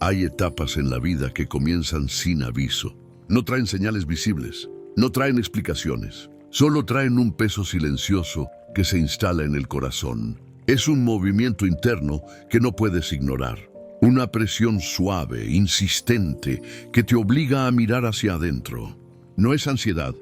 Hay etapas en la vida que comienzan sin aviso. No traen señales visibles, no traen explicaciones, solo traen un peso silencioso que se instala en el corazón. Es un movimiento interno que no puedes ignorar. Una presión suave, insistente, que te obliga a mirar hacia adentro. No es ansiedad,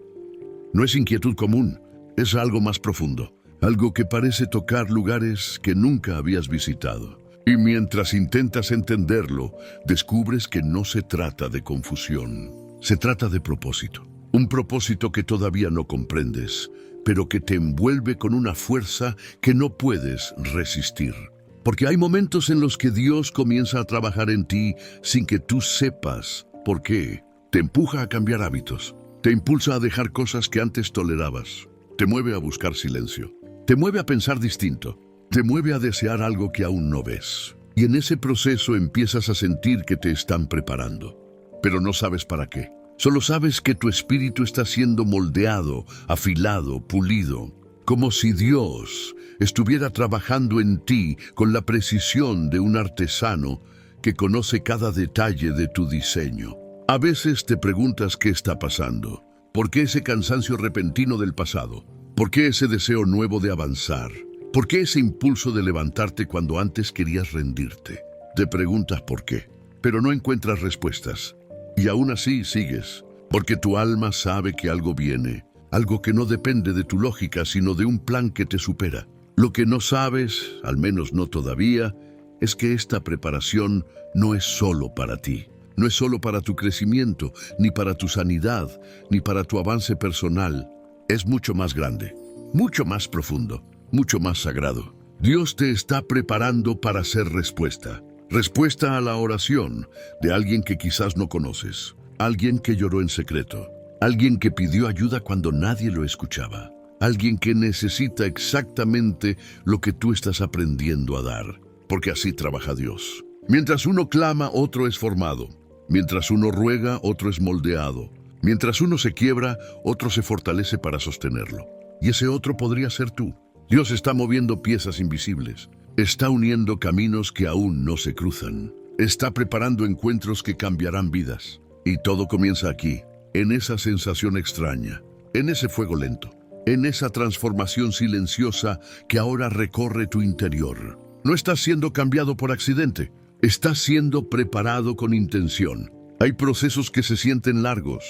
no es inquietud común, es algo más profundo. Algo que parece tocar lugares que nunca habías visitado. Y mientras intentas entenderlo, descubres que no se trata de confusión. Se trata de propósito. Un propósito que todavía no comprendes, pero que te envuelve con una fuerza que no puedes resistir. Porque hay momentos en los que Dios comienza a trabajar en ti sin que tú sepas por qué. Te empuja a cambiar hábitos. Te impulsa a dejar cosas que antes tolerabas. Te mueve a buscar silencio. Te mueve a pensar distinto. Te mueve a desear algo que aún no ves. Y en ese proceso empiezas a sentir que te están preparando. Pero no sabes para qué. Solo sabes que tu espíritu está siendo moldeado, afilado, pulido. Como si Dios estuviera trabajando en ti con la precisión de un artesano que conoce cada detalle de tu diseño. A veces te preguntas qué está pasando. ¿Por qué ese cansancio repentino del pasado? ¿Por qué ese deseo nuevo de avanzar? ¿Por qué ese impulso de levantarte cuando antes querías rendirte? Te preguntas por qué, pero no encuentras respuestas. Y aún así sigues, porque tu alma sabe que algo viene, algo que no depende de tu lógica, sino de un plan que te supera. Lo que no sabes, al menos no todavía, es que esta preparación no es solo para ti. No es solo para tu crecimiento, ni para tu sanidad, ni para tu avance personal. Es mucho más grande, mucho más profundo, mucho más sagrado. Dios te está preparando para ser respuesta. Respuesta a la oración de alguien que quizás no conoces. Alguien que lloró en secreto. Alguien que pidió ayuda cuando nadie lo escuchaba. Alguien que necesita exactamente lo que tú estás aprendiendo a dar. Porque así trabaja Dios. Mientras uno clama, otro es formado. Mientras uno ruega, otro es moldeado. Mientras uno se quiebra, otro se fortalece para sostenerlo. Y ese otro podría ser tú. Dios está moviendo piezas invisibles. Está uniendo caminos que aún no se cruzan. Está preparando encuentros que cambiarán vidas. Y todo comienza aquí, en esa sensación extraña, en ese fuego lento, en esa transformación silenciosa que ahora recorre tu interior. No estás siendo cambiado por accidente. Estás siendo preparado con intención. Hay procesos que se sienten largos,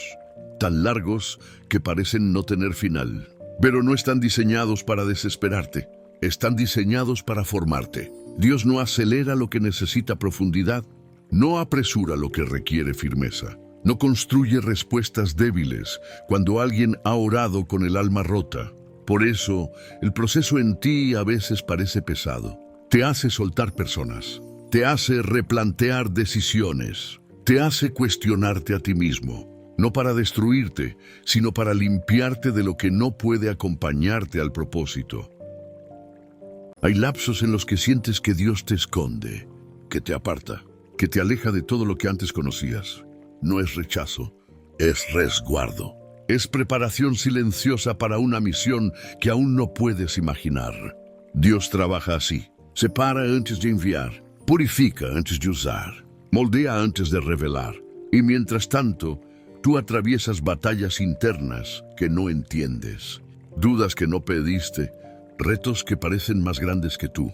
tan largos que parecen no tener final. Pero no están diseñados para desesperarte. Están diseñados para formarte. Dios no acelera lo que necesita profundidad. No apresura lo que requiere firmeza. No construye respuestas débiles cuando alguien ha orado con el alma rota. Por eso, el proceso en ti a veces parece pesado. Te hace soltar personas. Te hace replantear decisiones. Te hace cuestionarte a ti mismo. No para destruirte, sino para limpiarte de lo que no puede acompañarte al propósito. Hay lapsos en los que sientes que Dios te esconde, que te aparta, que te aleja de todo lo que antes conocías. No es rechazo, es resguardo. Es preparación silenciosa para una misión que aún no puedes imaginar. Dios trabaja así. Separa antes de enviar, purifica antes de usar, moldea antes de revelar. Y mientras tanto, tú atraviesas batallas internas que no entiendes, dudas que no pediste, retos que parecen más grandes que tú,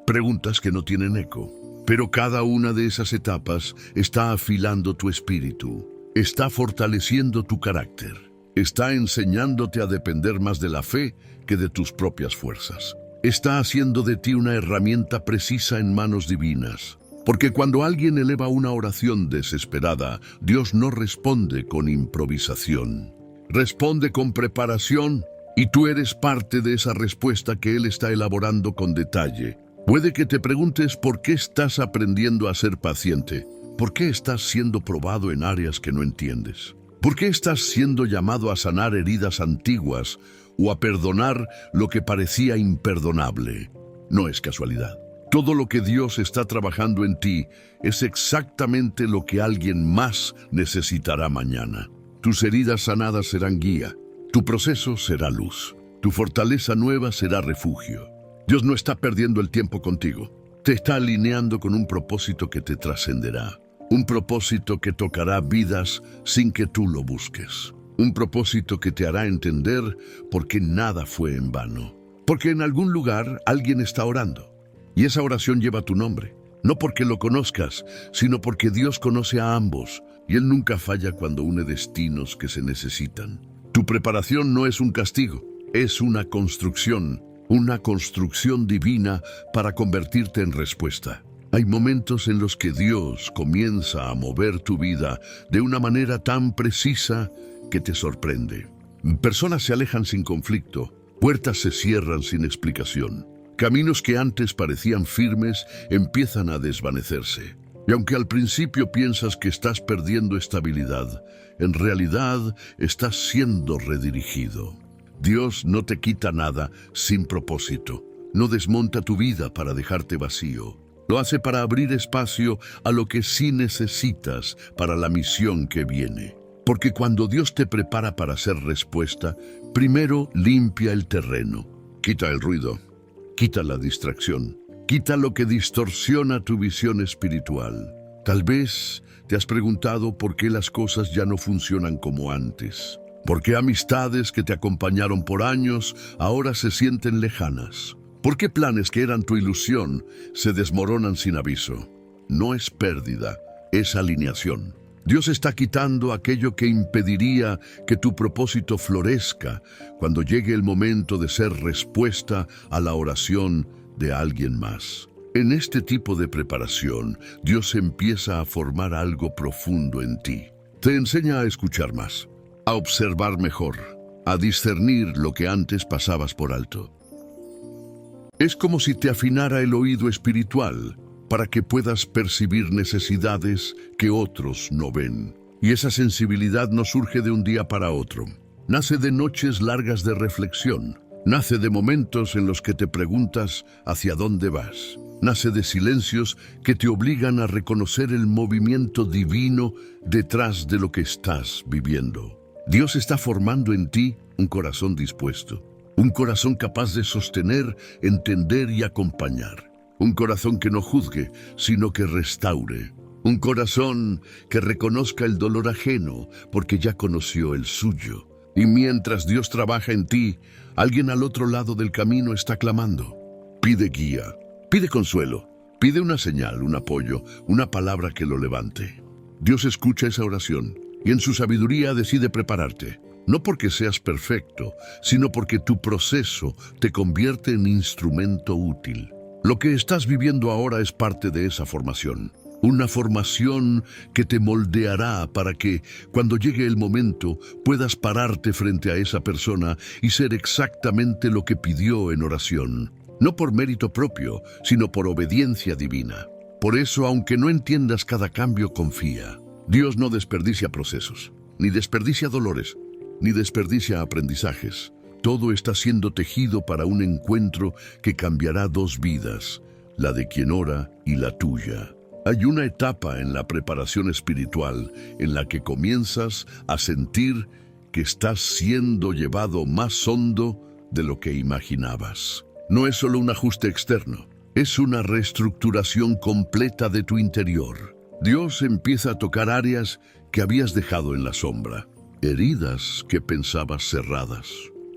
preguntas que no tienen eco. Pero cada una de esas etapas está afilando tu espíritu, está fortaleciendo tu carácter, está enseñándote a depender más de la fe que de tus propias fuerzas. Está haciendo de ti una herramienta precisa en manos divinas. Porque cuando alguien eleva una oración desesperada, Dios no responde con improvisación. Responde con preparación y tú eres parte de esa respuesta que Él está elaborando con detalle. Puede que te preguntes por qué estás aprendiendo a ser paciente. ¿Por qué estás siendo probado en áreas que no entiendes? ¿Por qué estás siendo llamado a sanar heridas antiguas o a perdonar lo que parecía imperdonable? No es casualidad. Todo lo que Dios está trabajando en ti es exactamente lo que alguien más necesitará mañana. Tus heridas sanadas serán guía, tu proceso será luz, tu fortaleza nueva será refugio. Dios no está perdiendo el tiempo contigo, te está alineando con un propósito que te trascenderá. Un propósito que tocará vidas sin que tú lo busques. Un propósito que te hará entender por qué nada fue en vano. Porque en algún lugar alguien está orando. Y esa oración lleva tu nombre. No porque lo conozcas, sino porque Dios conoce a ambos. Y Él nunca falla cuando une destinos que se necesitan. Tu preparación no es un castigo, es una construcción divina para convertirte en respuesta. Hay momentos en los que Dios comienza a mover tu vida de una manera tan precisa que te sorprende. Personas se alejan sin conflicto, puertas se cierran sin explicación. Caminos que antes parecían firmes empiezan a desvanecerse. Y aunque al principio piensas que estás perdiendo estabilidad, en realidad estás siendo redirigido. Dios no te quita nada sin propósito. No desmonta tu vida para dejarte vacío. Lo hace para abrir espacio a lo que sí necesitas para la misión que viene. Porque cuando Dios te prepara para ser respuesta, primero limpia el terreno. Quita el ruido, quita la distracción, quita lo que distorsiona tu visión espiritual. Tal vez te has preguntado por qué las cosas ya no funcionan como antes. ¿Por qué amistades que te acompañaron por años ahora se sienten lejanas? ¿Por qué planes que eran tu ilusión se desmoronan sin aviso? No es pérdida, es alineación. Dios está quitando aquello que impediría que tu propósito florezca cuando llegue el momento de ser respuesta a la oración de alguien más. En este tipo de preparación, Dios empieza a formar algo profundo en ti. Te enseña a escuchar más, a observar mejor, a discernir lo que antes pasabas por alto. Es como si te afinara el oído espiritual para que puedas percibir necesidades que otros no ven. Y esa sensibilidad no surge de un día para otro. Nace de noches largas de reflexión. Nace de momentos en los que te preguntas hacia dónde vas. Nace de silencios que te obligan a reconocer el movimiento divino detrás de lo que estás viviendo. Dios está formando en ti un corazón dispuesto. Un corazón capaz de sostener, entender y acompañar. Un corazón que no juzgue, sino que restaure. Un corazón que reconozca el dolor ajeno, porque ya conoció el suyo. Y mientras Dios trabaja en ti, alguien al otro lado del camino está clamando. Pide guía, pide consuelo, pide una señal, un apoyo, una palabra que lo levante. Dios escucha esa oración y en su sabiduría decide prepararte. No porque seas perfecto, sino porque tu proceso te convierte en instrumento útil. Lo que estás viviendo ahora es parte de esa formación. Una formación que te moldeará para que, cuando llegue el momento, puedas pararte frente a esa persona y ser exactamente lo que pidió en oración. No por mérito propio, sino por obediencia divina. Por eso, aunque no entiendas cada cambio, confía. Dios no desperdicia procesos, ni desperdicia dolores, ni desperdicia aprendizajes. Todo está siendo tejido para un encuentro que cambiará dos vidas, la de quien ora y la tuya. Hay una etapa en la preparación espiritual en la que comienzas a sentir que estás siendo llevado más hondo de lo que imaginabas. No es solo un ajuste externo, es una reestructuración completa de tu interior. Dios empieza a tocar áreas que habías dejado en la sombra. Heridas que pensabas cerradas,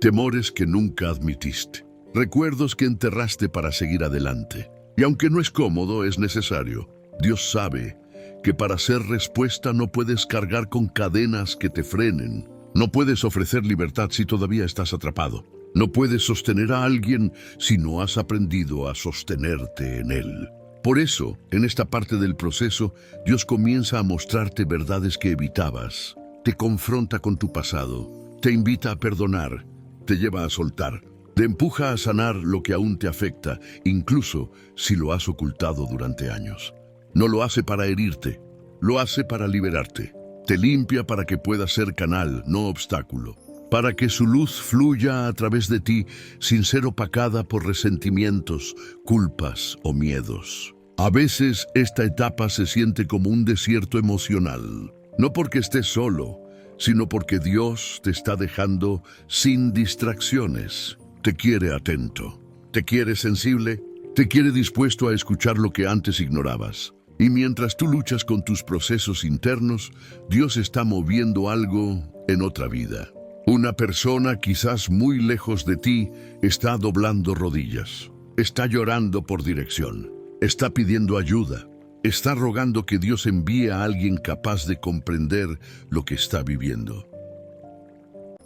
temores que nunca admitiste, recuerdos que enterraste para seguir adelante. Y aunque no es cómodo, es necesario. Dios sabe que para ser respuesta no puedes cargar con cadenas que te frenen. No puedes ofrecer libertad si todavía estás atrapado. No puedes sostener a alguien si no has aprendido a sostenerte en él. Por eso, en esta parte del proceso, Dios comienza a mostrarte verdades que evitabas. Te confronta con tu pasado, te invita a perdonar, te lleva a soltar, te empuja a sanar lo que aún te afecta, incluso si lo has ocultado durante años. No lo hace para herirte, lo hace para liberarte. Te limpia para que puedas ser canal, no obstáculo, para que su luz fluya a través de ti sin ser opacada por resentimientos, culpas o miedos. A veces esta etapa se siente como un desierto emocional. No porque estés solo, sino porque Dios te está dejando sin distracciones. Te quiere atento, te quiere sensible, te quiere dispuesto a escuchar lo que antes ignorabas. Y mientras tú luchas con tus procesos internos, Dios está moviendo algo en otra vida. Una persona quizás muy lejos de ti está doblando rodillas, está llorando por dirección, está pidiendo ayuda, está rogando que Dios envíe a alguien capaz de comprender lo que está viviendo.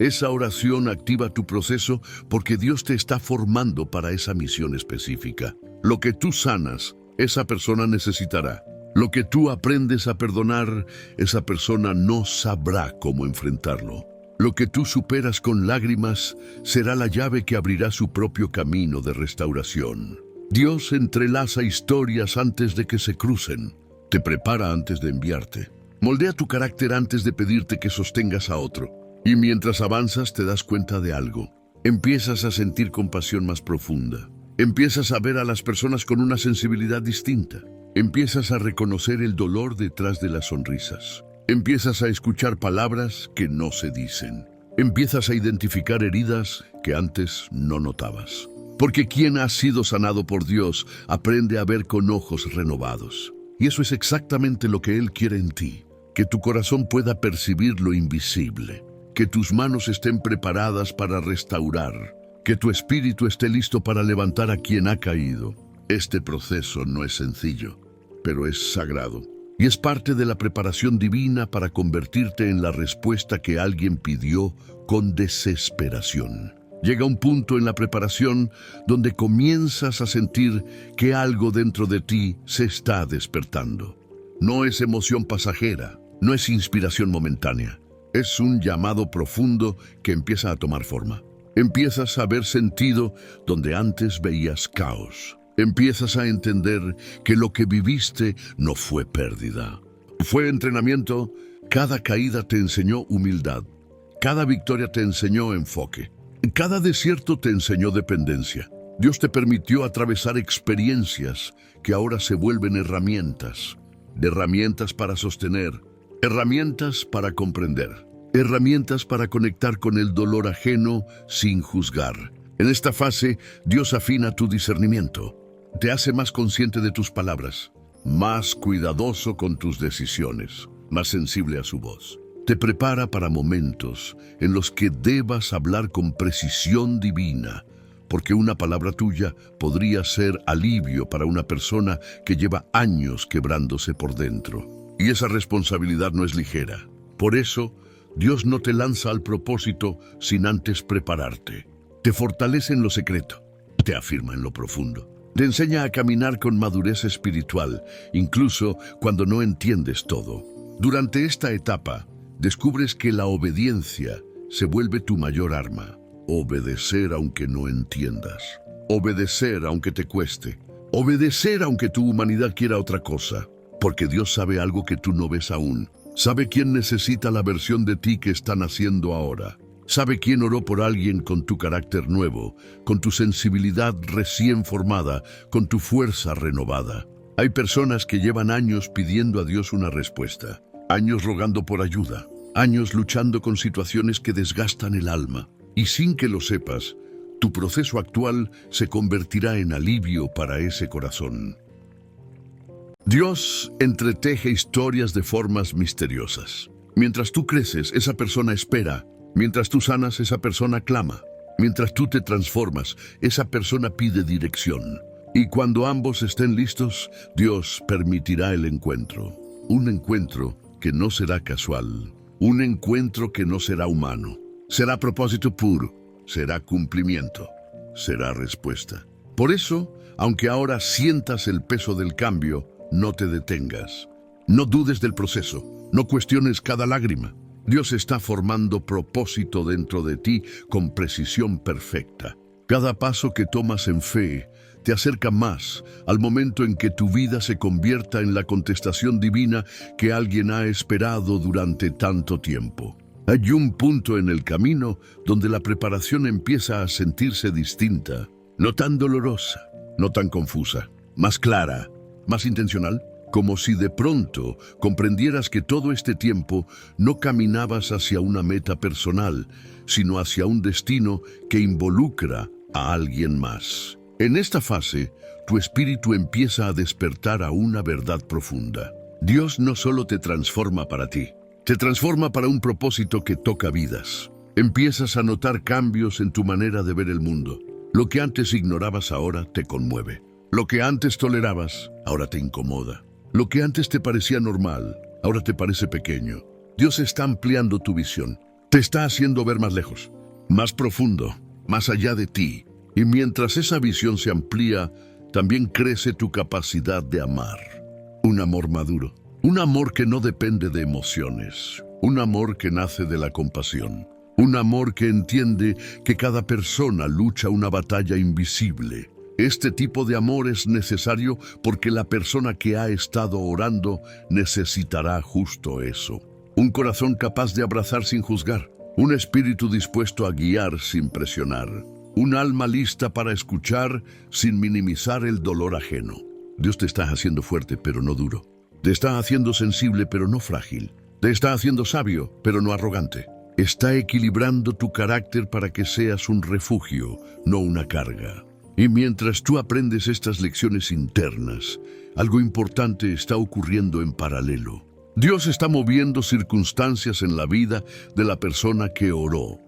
Esa oración activa tu proceso porque Dios te está formando para esa misión específica. Lo que tú sanas, esa persona necesitará. Lo que tú aprendes a perdonar, esa persona no sabrá cómo enfrentarlo. Lo que tú superas con lágrimas será la llave que abrirá su propio camino de restauración. Dios entrelaza historias antes de que se crucen. Te prepara antes de enviarte. Moldea tu carácter antes de pedirte que sostengas a otro. Y mientras avanzas te das cuenta de algo. Empiezas a sentir compasión más profunda. Empiezas a ver a las personas con una sensibilidad distinta. Empiezas a reconocer el dolor detrás de las sonrisas. Empiezas a escuchar palabras que no se dicen. Empiezas a identificar heridas que antes no notabas. Porque quien ha sido sanado por Dios aprende a ver con ojos renovados. Y eso es exactamente lo que Él quiere en ti. Que tu corazón pueda percibir lo invisible. Que tus manos estén preparadas para restaurar. Que tu espíritu esté listo para levantar a quien ha caído. Este proceso no es sencillo, pero es sagrado. Y es parte de la preparación divina para convertirte en la respuesta que alguien pidió con desesperación. Llega un punto en la preparación donde comienzas a sentir que algo dentro de ti se está despertando. No es emoción pasajera, no es inspiración momentánea. Es un llamado profundo que empieza a tomar forma. Empiezas a ver sentido donde antes veías caos. Empiezas a entender que lo que viviste no fue pérdida. Fue entrenamiento. Cada caída te enseñó humildad. Cada victoria te enseñó enfoque. Cada desierto te enseñó dependencia. Dios te permitió atravesar experiencias que ahora se vuelven herramientas. Herramientas para sostener. Herramientas para comprender. Herramientas para conectar con el dolor ajeno sin juzgar. En esta fase, Dios afina tu discernimiento. Te hace más consciente de tus palabras, más cuidadoso con tus decisiones, más sensible a su voz. Te prepara para momentos en los que debas hablar con precisión divina, porque una palabra tuya podría ser alivio para una persona que lleva años quebrándose por dentro. Y esa responsabilidad no es ligera. Por eso, Dios no te lanza al propósito sin antes prepararte. Te fortalece en lo secreto, te afirma en lo profundo. Te enseña a caminar con madurez espiritual, incluso cuando no entiendes todo. Durante esta etapa, descubres que la obediencia se vuelve tu mayor arma. Obedecer aunque no entiendas. Obedecer aunque te cueste. Obedecer aunque tu humanidad quiera otra cosa. Porque Dios sabe algo que tú no ves aún. Sabe quién necesita la versión de ti que están haciendo ahora. Sabe quién oró por alguien con tu carácter nuevo, con tu sensibilidad recién formada, con tu fuerza renovada. Hay personas que llevan años pidiendo a Dios una respuesta, años rogando por ayuda, años luchando con situaciones que desgastan el alma. Y sin que lo sepas, tu proceso actual se convertirá en alivio para ese corazón. Dios entreteje historias de formas misteriosas. Mientras tú creces, esa persona espera. Mientras tú sanas, esa persona clama. Mientras tú te transformas, esa persona pide dirección. Y cuando ambos estén listos, Dios permitirá el encuentro. Un encuentro que no será casual. Un encuentro que no será humano. Será propósito puro. Será cumplimiento. Será respuesta. Por eso, aunque ahora sientas el peso del cambio, no te detengas. No dudes del proceso. No cuestiones cada lágrima. Dios está formando propósito dentro de ti con precisión perfecta. Cada paso que tomas en fe te acerca más al momento en que tu vida se convierta en la contestación divina que alguien ha esperado durante tanto tiempo. Hay un punto en el camino donde la preparación empieza a sentirse distinta, no tan dolorosa, no tan confusa, más clara, más intencional. Como si de pronto comprendieras que todo este tiempo no caminabas hacia una meta personal, sino hacia un destino que involucra a alguien más. En esta fase, tu espíritu empieza a despertar a una verdad profunda. Dios no solo te transforma para ti, te transforma para un propósito que toca vidas. Empiezas a notar cambios en tu manera de ver el mundo. Lo que antes ignorabas ahora te conmueve. Lo que antes tolerabas, ahora te incomoda. Lo que antes te parecía normal, ahora te parece pequeño. Dios está ampliando tu visión. Te está haciendo ver más lejos, más profundo, más allá de ti. Y mientras esa visión se amplía, también crece tu capacidad de amar. Un amor maduro. Un amor que no depende de emociones. Un amor que nace de la compasión. Un amor que entiende que cada persona lucha una batalla invisible. Este tipo de amor es necesario porque la persona que ha estado orando necesitará justo eso. Un corazón capaz de abrazar sin juzgar. Un espíritu dispuesto a guiar sin presionar. Un alma lista para escuchar sin minimizar el dolor ajeno. Dios te está haciendo fuerte, pero no duro. Te está haciendo sensible, pero no frágil. Te está haciendo sabio, pero no arrogante. Está equilibrando tu carácter para que seas un refugio, no una carga. Y mientras tú aprendes estas lecciones internas, algo importante está ocurriendo en paralelo. Dios está moviendo circunstancias en la vida de la persona que oró.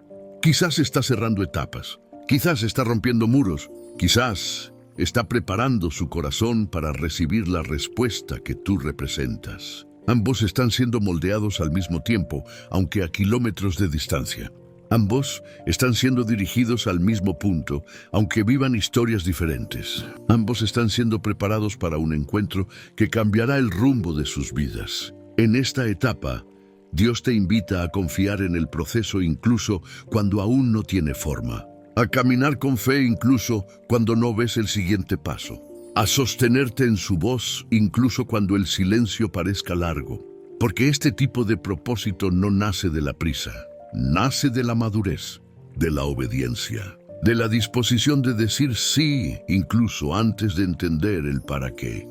Quizás está cerrando etapas, quizás está rompiendo muros, quizás está preparando su corazón para recibir la respuesta que tú representas. Ambos están siendo moldeados al mismo tiempo, aunque a kilómetros de distancia. Ambos están siendo dirigidos al mismo punto, aunque vivan historias diferentes. Ambos están siendo preparados para un encuentro que cambiará el rumbo de sus vidas. En esta etapa, Dios te invita a confiar en el proceso incluso cuando aún no tiene forma. A caminar con fe incluso cuando no ves el siguiente paso. A sostenerte en su voz incluso cuando el silencio parezca largo. Porque este tipo de propósito no nace de la prisa. Nace de la madurez, de la obediencia, de la disposición de decir sí incluso antes de entender el para qué.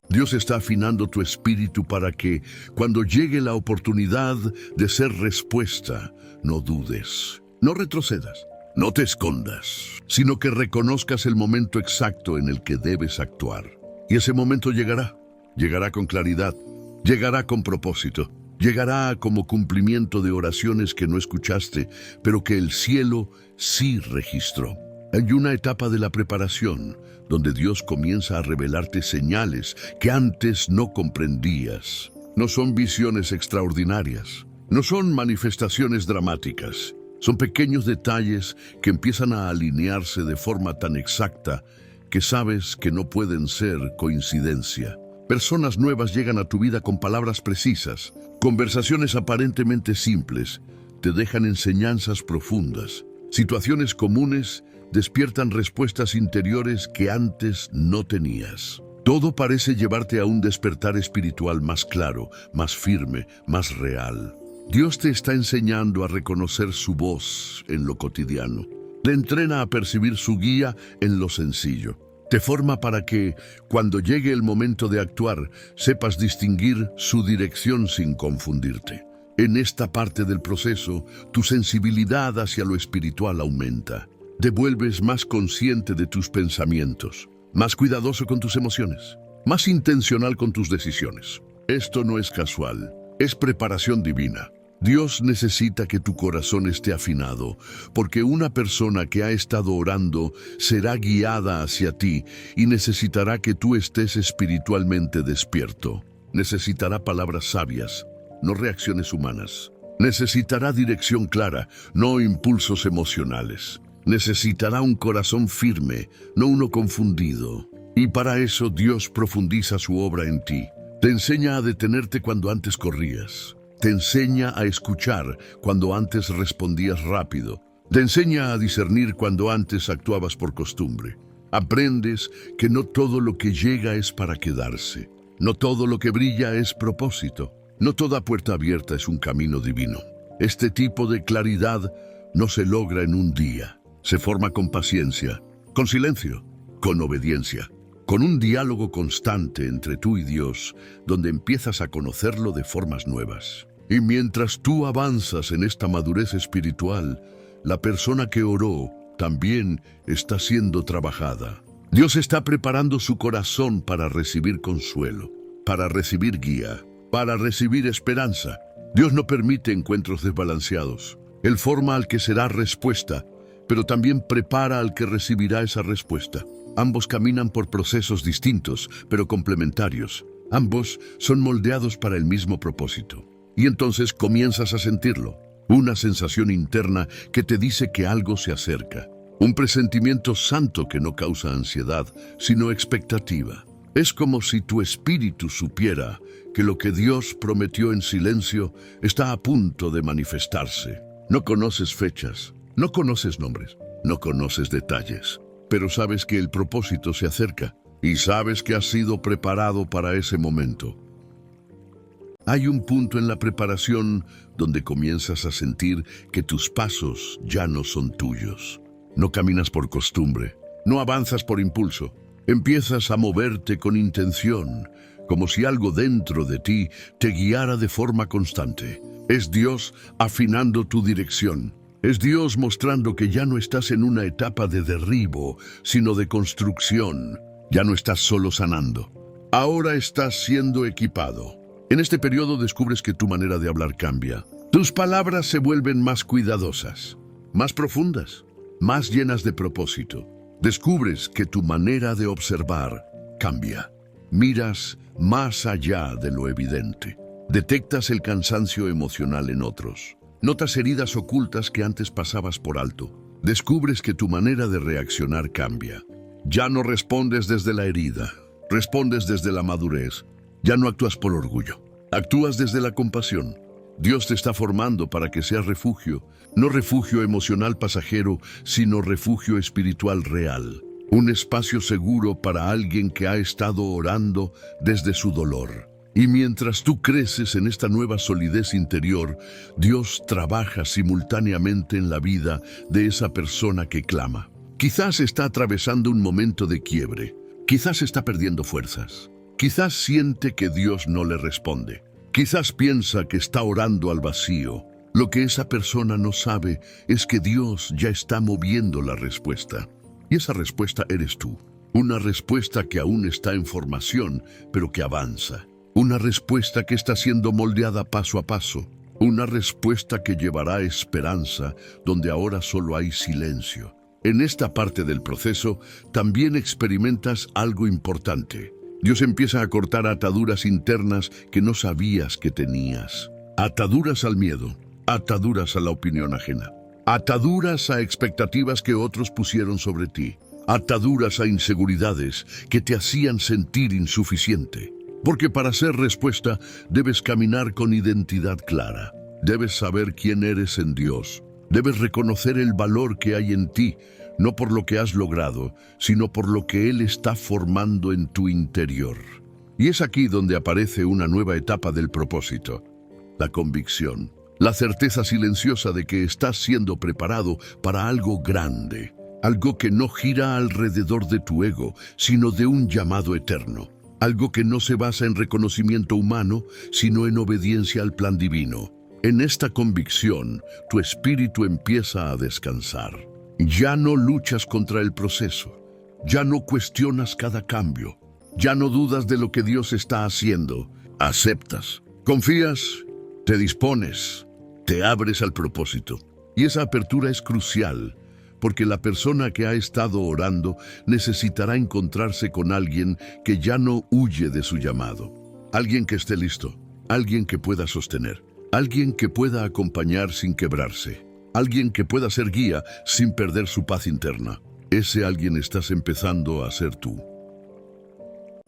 Dios está afinando tu espíritu para que, cuando llegue la oportunidad de ser respuesta, no dudes, no retrocedas, no te escondas, sino que reconozcas el momento exacto en el que debes actuar. Y ese momento llegará, llegará con claridad, llegará con propósito, llegará como cumplimiento de oraciones que no escuchaste, pero que el cielo sí registró. Hay una etapa de la preparación donde Dios comienza a revelarte señales que antes no comprendías. No son visiones extraordinarias, no son manifestaciones dramáticas, son pequeños detalles que empiezan a alinearse de forma tan exacta que sabes que no pueden ser coincidencia. Personas nuevas llegan a tu vida con palabras precisas, conversaciones aparentemente simples, te dejan enseñanzas profundas, situaciones comunes despiertan respuestas interiores que antes no tenías. Todo parece llevarte a un despertar espiritual más claro, más firme, más real. Dios te está enseñando a reconocer su voz en lo cotidiano. Te entrena a percibir su guía en lo sencillo. Te forma para que, cuando llegue el momento de actuar, sepas distinguir su dirección sin confundirte. En esta parte del proceso, tu sensibilidad hacia lo espiritual aumenta. Te vuelves más consciente de tus pensamientos, más cuidadoso con tus emociones, más intencional con tus decisiones. Esto no es casual, es preparación divina. Dios necesita que tu corazón esté afinado, porque una persona que ha estado orando será guiada hacia ti y necesitará que tú estés espiritualmente despierto. Necesitará palabras sabias, no reacciones humanas. Necesitará dirección clara, no impulsos emocionales. Necesitará un corazón firme, no uno confundido. Y para eso Dios profundiza su obra en ti. Te enseña a detenerte cuando antes corrías. Te enseña a escuchar cuando antes respondías rápido. Te enseña a discernir cuando antes actuabas por costumbre. Aprendes que no todo lo que llega es para quedarse. No todo lo que brilla es propósito. No toda puerta abierta es un camino divino. Este tipo de claridad no se logra en un día. Se forma con paciencia, con silencio, con obediencia, con un diálogo constante entre tú y Dios, donde empiezas a conocerlo de formas nuevas. Y mientras tú avanzas en esta madurez espiritual, la persona que oró también está siendo trabajada. Dios está preparando su corazón para recibir consuelo, para recibir guía, para recibir esperanza. Dios no permite encuentros desbalanceados. Él forma al que será respuesta, pero también prepara al que recibirá esa respuesta. Ambos caminan por procesos distintos, pero complementarios. Ambos son moldeados para el mismo propósito. Y entonces comienzas a sentirlo. Una sensación interna que te dice que algo se acerca. Un presentimiento santo que no causa ansiedad, sino expectativa. Es como si tu espíritu supiera que lo que Dios prometió en silencio está a punto de manifestarse. No conoces fechas, no conoces nombres, no conoces detalles, pero sabes que el propósito se acerca y sabes que has sido preparado para ese momento. Hay un punto en la preparación donde comienzas a sentir que tus pasos ya no son tuyos. No caminas por costumbre, no avanzas por impulso. Empiezas a moverte con intención, como si algo dentro de ti te guiara de forma constante. Es Dios afinando tu dirección. Es Dios mostrando que ya no estás en una etapa de derribo, sino de construcción. Ya no estás solo sanando. Ahora estás siendo equipado. En este periodo descubres que tu manera de hablar cambia. Tus palabras se vuelven más cuidadosas, más profundas, más llenas de propósito. Descubres que tu manera de observar cambia. Miras más allá de lo evidente. Detectas el cansancio emocional en otros. Notas heridas ocultas que antes pasabas por alto. Descubres que tu manera de reaccionar cambia. Ya no respondes desde la herida, respondes desde la madurez. Ya no actúas por orgullo, actúas desde la compasión. Dios te está formando para que seas refugio, no refugio emocional pasajero, sino refugio espiritual real. Un espacio seguro para alguien que ha estado orando desde su dolor. Y mientras tú creces en esta nueva solidez interior, Dios trabaja simultáneamente en la vida de esa persona que clama. Quizás está atravesando un momento de quiebre, quizás está perdiendo fuerzas, quizás siente que Dios no le responde. Quizás piensa que está orando al vacío. Lo que esa persona no sabe es que Dios ya está moviendo la respuesta. Y esa respuesta eres tú. Una respuesta que aún está en formación, pero que avanza. Una respuesta que está siendo moldeada paso a paso. Una respuesta que llevará esperanza donde ahora solo hay silencio. En esta parte del proceso también experimentas algo importante. Dios empieza a cortar ataduras internas que no sabías que tenías. Ataduras al miedo, ataduras a la opinión ajena, ataduras a expectativas que otros pusieron sobre ti, ataduras a inseguridades que te hacían sentir insuficiente. Porque para ser respuesta debes caminar con identidad clara. Debes saber quién eres en Dios. Debes reconocer el valor que hay en ti, no por lo que has logrado, sino por lo que Él está formando en tu interior. Y es aquí donde aparece una nueva etapa del propósito, la convicción, la certeza silenciosa de que estás siendo preparado para algo grande, algo que no gira alrededor de tu ego, sino de un llamado eterno, algo que no se basa en reconocimiento humano, sino en obediencia al plan divino. En esta convicción, tu espíritu empieza a descansar. Ya no luchas contra el proceso, ya no cuestionas cada cambio, ya no dudas de lo que Dios está haciendo. Aceptas, confías, te dispones, te abres al propósito. Y esa apertura es crucial, porque la persona que ha estado orando necesitará encontrarse con alguien que ya no huye de su llamado. Alguien que esté listo, alguien que pueda sostener, alguien que pueda acompañar sin quebrarse. Alguien que pueda ser guía sin perder su paz interna. Ese alguien estás empezando a ser tú.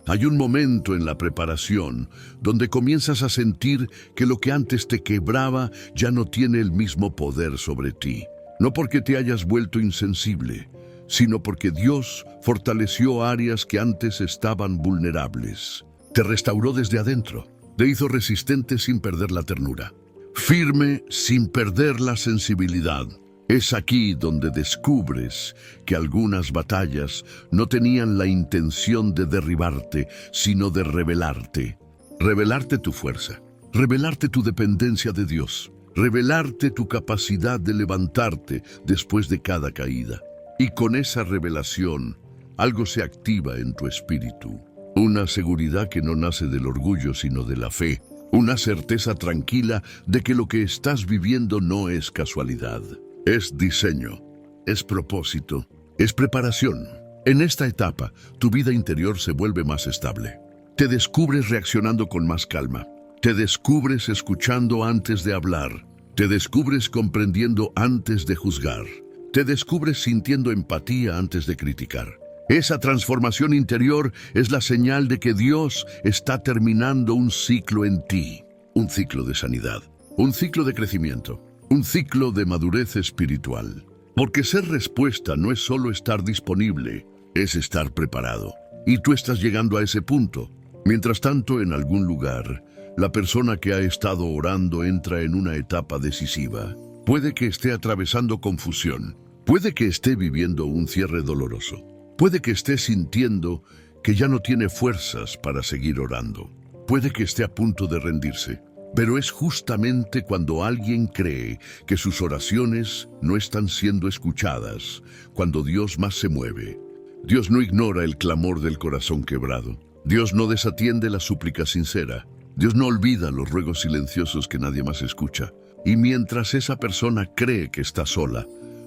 Hay un momento en la preparación donde comienzas a sentir que lo que antes te quebraba ya no tiene el mismo poder sobre ti. No porque te hayas vuelto insensible, sino porque Dios fortaleció áreas que antes estaban vulnerables. Te restauró desde adentro. Te hizo resistente sin perder la ternura. Firme sin perder la sensibilidad. Es aquí donde descubres que algunas batallas no tenían la intención de derribarte, sino de revelarte. Revelarte tu fuerza, revelarte tu dependencia de Dios, revelarte tu capacidad de levantarte después de cada caída. Y con esa revelación, algo se activa en tu espíritu. Una seguridad que no nace del orgullo, sino de la fe. Una certeza tranquila de que lo que estás viviendo no es casualidad. Es diseño, es propósito, es preparación. En esta etapa, tu vida interior se vuelve más estable. Te descubres reaccionando con más calma. Te descubres escuchando antes de hablar. Te descubres comprendiendo antes de juzgar. Te descubres sintiendo empatía antes de criticar. Esa transformación interior es la señal de que Dios está terminando un ciclo en ti. Un ciclo de sanidad, un ciclo de crecimiento, un ciclo de madurez espiritual. Porque ser respuesta no es solo estar disponible, es estar preparado. Y tú estás llegando a ese punto. Mientras tanto, en algún lugar, la persona que ha estado orando entra en una etapa decisiva. Puede que esté atravesando confusión. Puede que esté viviendo un cierre doloroso. Puede que esté sintiendo que ya no tiene fuerzas para seguir orando. Puede que esté a punto de rendirse. Pero es justamente cuando alguien cree que sus oraciones no están siendo escuchadas, cuando Dios más se mueve. Dios no ignora el clamor del corazón quebrado. Dios no desatiende la súplica sincera. Dios no olvida los ruegos silenciosos que nadie más escucha. Y mientras esa persona cree que está sola,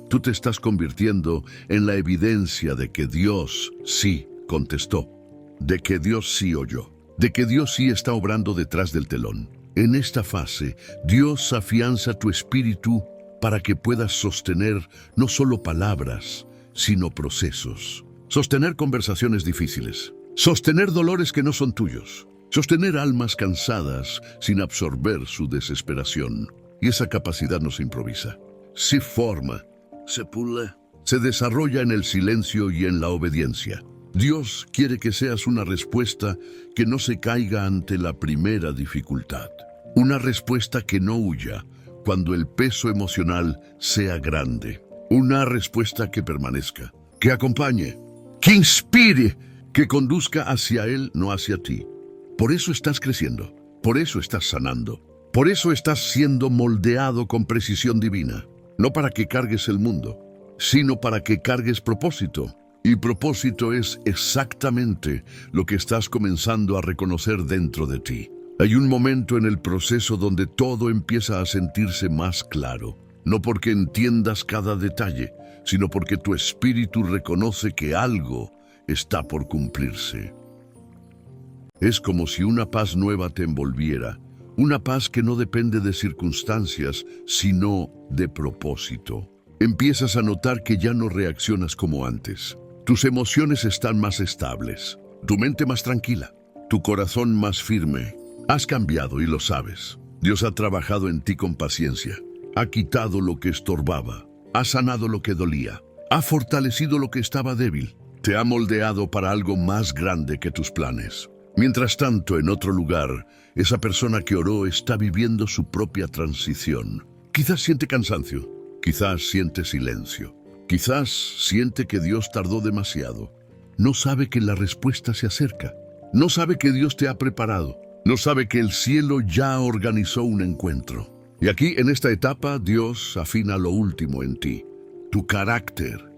tú te estás convirtiendo en la evidencia de que Dios sí contestó, de que Dios sí oyó, de que Dios sí está obrando detrás del telón. En esta fase, Dios afianza tu espíritu para que puedas sostener no solo palabras, sino procesos. Sostener conversaciones difíciles, sostener dolores que no son tuyos, sostener almas cansadas sin absorber su desesperación. Y esa capacidad no se improvisa, se forma, se pule, se desarrolla en el silencio y en la obediencia. Dios quiere que seas una respuesta que no se caiga ante la primera dificultad. Una respuesta que no huya cuando el peso emocional sea grande. Una respuesta que permanezca, que acompañe, que inspire, que conduzca hacia Él, no hacia ti. Por eso estás creciendo, por eso estás sanando, por eso estás siendo moldeado con precisión divina. No para que cargues el mundo, sino para que cargues propósito. Y propósito es exactamente lo que estás comenzando a reconocer dentro de ti. Hay un momento en el proceso donde todo empieza a sentirse más claro. No porque entiendas cada detalle, sino porque tu espíritu reconoce que algo está por cumplirse. Es como si una paz nueva te envolviera. Una paz que no depende de circunstancias, sino de propósito. Empiezas a notar que ya no reaccionas como antes. Tus emociones están más estables, tu mente más tranquila, tu corazón más firme. Has cambiado y lo sabes. Dios ha trabajado en ti con paciencia. Ha quitado lo que estorbaba. Ha sanado lo que dolía. Ha fortalecido lo que estaba débil. Te ha moldeado para algo más grande que tus planes. Mientras tanto, en otro lugar, esa persona que oró está viviendo su propia transición. Quizás siente cansancio, quizás siente silencio, quizás siente que Dios tardó demasiado. No sabe que la respuesta se acerca, no sabe que Dios te ha preparado, no sabe que el cielo ya organizó un encuentro. Y aquí, en esta etapa, Dios afina lo último en ti, tu carácter,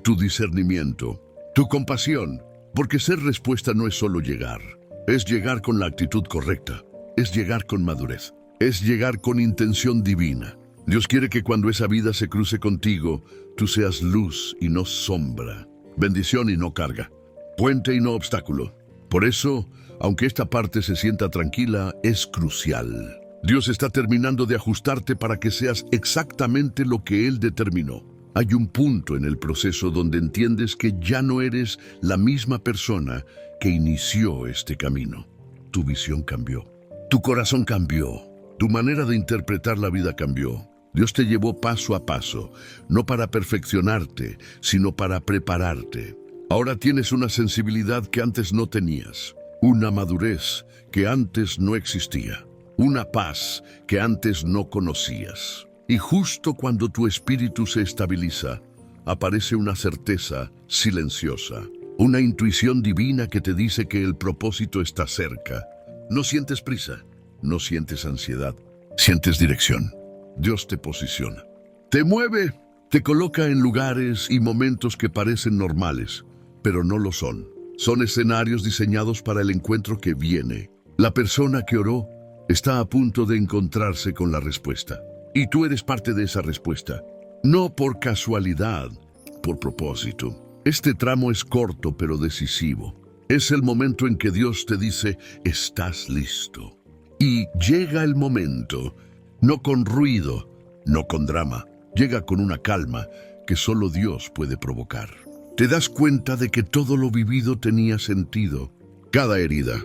tu discernimiento, tu compasión, porque ser respuesta no es solo llegar. Es llegar con la actitud correcta, es llegar con madurez, es llegar con intención divina. Dios quiere que cuando esa vida se cruce contigo, tú seas luz y no sombra, bendición y no carga, puente y no obstáculo. Por eso, aunque esta parte se sienta tranquila, es crucial. Dios está terminando de ajustarte para que seas exactamente lo que Él determinó. Hay un punto en el proceso donde entiendes que ya no eres la misma persona que inició este camino. Tu visión cambió, tu corazón cambió, tu manera de interpretar la vida cambió. Dios te llevó paso a paso, no para perfeccionarte, sino para prepararte. Ahora tienes una sensibilidad que antes no tenías, una madurez que antes no existía, una paz que antes no conocías. Y justo cuando tu espíritu se estabiliza, aparece una certeza silenciosa, una intuición divina que te dice que el propósito está cerca. No sientes prisa, no sientes ansiedad, sientes dirección. Dios te posiciona, te mueve Te coloca en lugares y momentos que parecen normales, pero no lo son. Son escenarios diseñados para el encuentro que viene. La persona que oró está a punto de encontrarse con la respuesta. Y tú eres parte de esa respuesta. No por casualidad, por propósito. Este tramo es corto pero decisivo. Es el momento en que Dios te dice, estás listo. Y llega el momento, no con ruido, no con drama. Llega con una calma que solo Dios puede provocar. Te das cuenta de que todo lo vivido tenía sentido. Cada herida,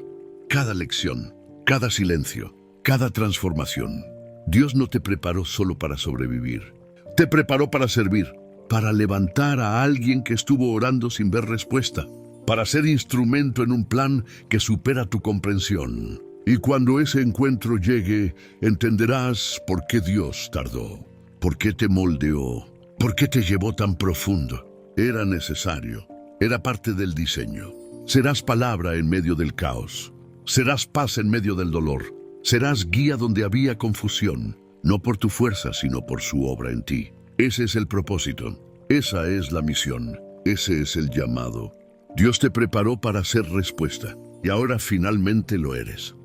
cada lección, cada silencio, cada transformación. Dios no te preparó solo para sobrevivir. Te preparó para servir, para levantar a alguien que estuvo orando sin ver respuesta, para ser instrumento en un plan que supera tu comprensión. Y cuando ese encuentro llegue, entenderás por qué Dios tardó. ¿Por qué te moldeó? ¿Por qué te llevó tan profundo? Era necesario. Era parte del diseño. Serás palabra en medio del caos. Serás paz en medio del dolor. Serás guía donde había confusión. No por tu fuerza, sino por su obra en ti. Ese es el propósito. Esa es la misión. Ese es el llamado. Dios te preparó para ser respuesta. Y ahora finalmente lo eres.